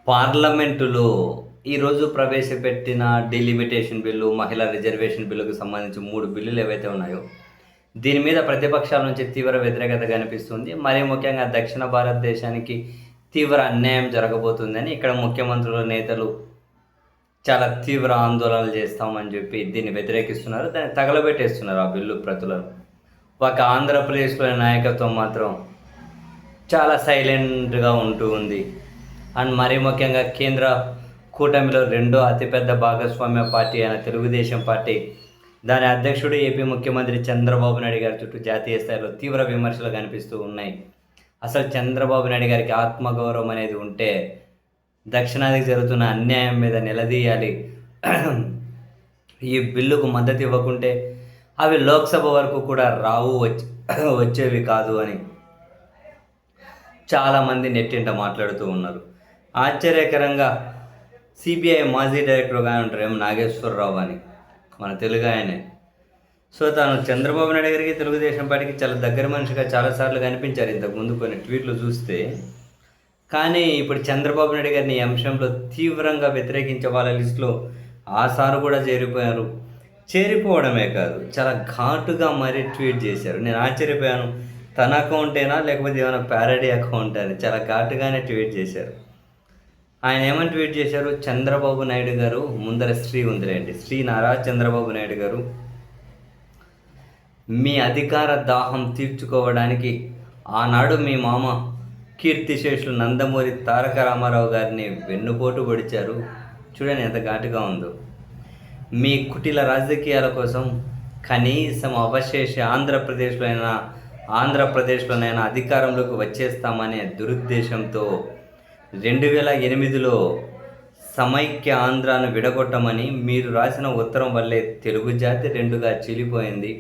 పార్లమెంటులో ఈరోజు ప్రవేశపెట్టిన డీలిమిటేషన్ బిల్లు, మహిళా రిజర్వేషన్ బిల్లుకు సంబంధించి 3 బిల్లులు ఏవైతే ఉన్నాయో, దీని మీద ప్రతిపక్షాల నుంచి తీవ్ర వ్యతిరేకత కనిపిస్తుంది. మరీ ముఖ్యంగా దక్షిణ భారతదేశానికి తీవ్ర అన్యాయం జరగబోతుందని ఇక్కడ ముఖ్యమంత్రులు, నేతలు చాలా తీవ్ర ఆందోళనలు చేస్తామని చెప్పి దీన్ని వ్యతిరేకిస్తున్నారు. దాన్ని తగలబెట్టేస్తున్నారు ఆ బిల్లు ప్రతులను. ఒక ఆంధ్రప్రదేశ్‌లోని నాయకత్వం మాత్రం చాలా సైలెంట్‌గా ఉంటూ ఉంది. అండ్ మరీ ముఖ్యంగా కేంద్ర కూటమిలో రెండో అతిపెద్ద భాగస్వామ్య పార్టీ అయిన తెలుగుదేశం పార్టీ, దాని అధ్యక్షుడు ఏపీ ముఖ్యమంత్రి చంద్రబాబు నాయుడు గారి చుట్టూ జాతీయ స్థాయిలో తీవ్ర విమర్శలు కనిపిస్తూ ఉన్నాయి. అసలు చంద్రబాబు నాయుడు గారికి ఆత్మగౌరవం అనేది ఉంటే దక్షిణాదికి జరుగుతున్న అన్యాయం మీద నిలదీయాలి. ఈ బిల్లుకు మద్దతు ఇవ్వకుంటే అవి లోక్సభ వరకు కూడా వచ్చేవి కాదు అని చాలామంది నెట్టింట మాట్లాడుతూ ఉన్నారు. ఆశ్చర్యకరంగా సిబిఐ మాజీ డైరెక్టర్గా ఉంటారు నాగేశ్వరరావు అని, మన తెలుగు ఆయనే. సో తాను చంద్రబాబు నాయుడు గారికి, తెలుగుదేశం పార్టీకి చాలా దగ్గర మనిషిగా చాలాసార్లు కనిపించారు ఇంతకుముందు కొన్ని ట్వీట్లు చూస్తే. కానీ ఇప్పుడు చంద్రబాబు నాయుడు గారిని ఈ అంశంలో తీవ్రంగా వ్యతిరేకించే వాళ్ళ లిస్టులో ఆ సారు కూడా చేరిపోయారు. చేరిపోవడమే కాదు, చాలా ఘాటుగా మరీ ట్వీట్ చేశారు. నేను ఆశ్చర్యపోయాను, తన అకౌంటేనా లేకపోతే ఏమైనా ప్యారడీ అకౌంట్ అని చాలా ఘాటుగానే ట్వీట్ చేశారు. ఆయన ఏమని ట్వీట్ చేశారు? చంద్రబాబు నాయుడు గారు, ముందర శ్రీ ఉందిలేండి, శ్రీ నారా చంద్రబాబు నాయుడు గారు, మీ అధికార దాహం తీర్చుకోవడానికి ఆనాడు మీ మామ కీర్తిశేషులు నందమూరి తారక రామారావు గారిని వెన్నుపోటు పొడిచారు. చూడండి ఎంత ఘాటుగా ఉందో. మీ కుటిల రాజకీయాల కోసం కనీసం అవశేష ఆంధ్రప్రదేశ్లోనైనా అధికారంలోకి వచ్చేస్తామనే దురుద్దేశంతో 2008లో సమైక్య ఆంధ్రాను విడగొట్టమని మీరు రాసిన ఉత్తరం వల్లే తెలుగు జాతి రెండుగా చీలిపోయింది.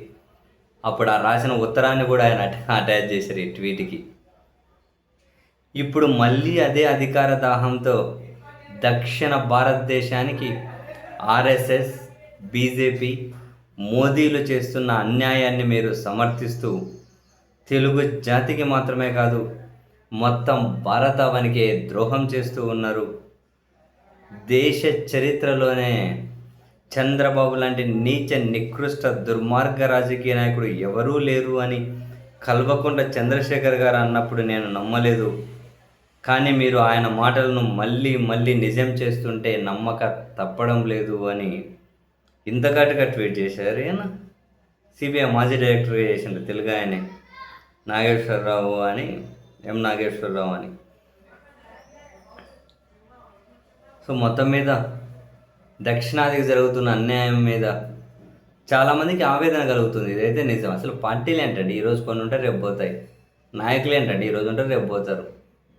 అప్పుడు ఆ రాసిన ఉత్తరాన్ని కూడా ఆయన అటాచ్ చేశారు ఈ ట్వీట్కి. ఇప్పుడు మళ్ళీ అదే అధికార దాహంతో దక్షిణ భారతదేశానికి ఆర్ఎస్ఎస్, బీజేపీ, మోదీలు చేస్తున్న అన్యాయాన్ని మీరు సమర్థిస్తూ తెలుగు జాతికి మాత్రమే కాదు మొత్తం భారతావనికే ద్రోహం చేస్తూ ఉన్నారు. దేశ చరిత్రలోనే చంద్రబాబు లాంటి నీచ నికృష్ట దుర్మార్గ రాజకీయ నాయకుడు ఎవరూ లేరు అని కల్వకుంట్ల చంద్రశేఖర్ గారు అన్నప్పుడు నేను నమ్మలేదు. కానీ మీరు ఆయన మాటలను మళ్ళీ నిజం చేస్తుంటే నమ్మక తప్పడం లేదు అని ఇంత ఘాటుగా ట్వీట్ చేశారు. ఈయన సిబిఐ మాజీ డైరెక్టర్గా చేసిండు తెలుగు ఆయనే, నాగేశ్వరరావు అని, నాగేశ్వరరావు అని. సో మొత్తం మీద దక్షిణాదికి జరుగుతున్న అన్యాయం మీద చాలామందికి ఆవేదన కలుగుతుంది. ఇదైతే నిజం. అసలు పార్టీలు ఏంటండి, ఈరోజు కొన్ని ఉంటారు రేపు పోతాయి. నాయకులు ఏంటండి, ఈరోజు ఉంటారు రేపు పోతారు.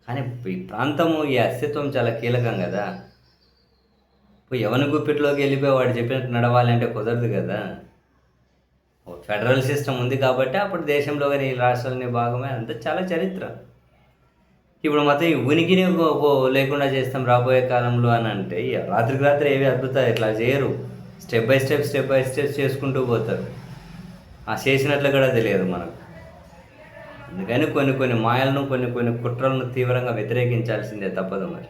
కానీ ఈ ప్రాంతము, ఈ అస్తిత్వం చాలా కీలకం కదా. ఎవరి గుప్పిట్లోకి వెళ్ళిపోయి వాడు చెప్పినట్టు నడవాలి అంటే కుదరదు కదా. ఫెడరల్ సిస్టమ్ ఉంది కాబట్టి అప్పుడు దేశంలో కానీ ఈ రాష్ట్రాలని భాగమే, అంతా చాలా చరిత్ర. ఇప్పుడు మొత్తం ఈ ఉనికిని లేకుండా చేస్తాం రాబోయే కాలంలో అని అంటే రాత్రికి రాత్రి ఏవి అద్భుతాలు ఇట్లా చేయరు. స్టెప్ బై స్టెప్ చేసుకుంటూ పోతారు. ఆ చేసినట్లు కూడా తెలియదు మనకు. అందుకని కొన్ని మాయలను, కొన్ని కుట్రలను తీవ్రంగా వ్యతిరేకించాల్సిందే, తప్పదు మరి.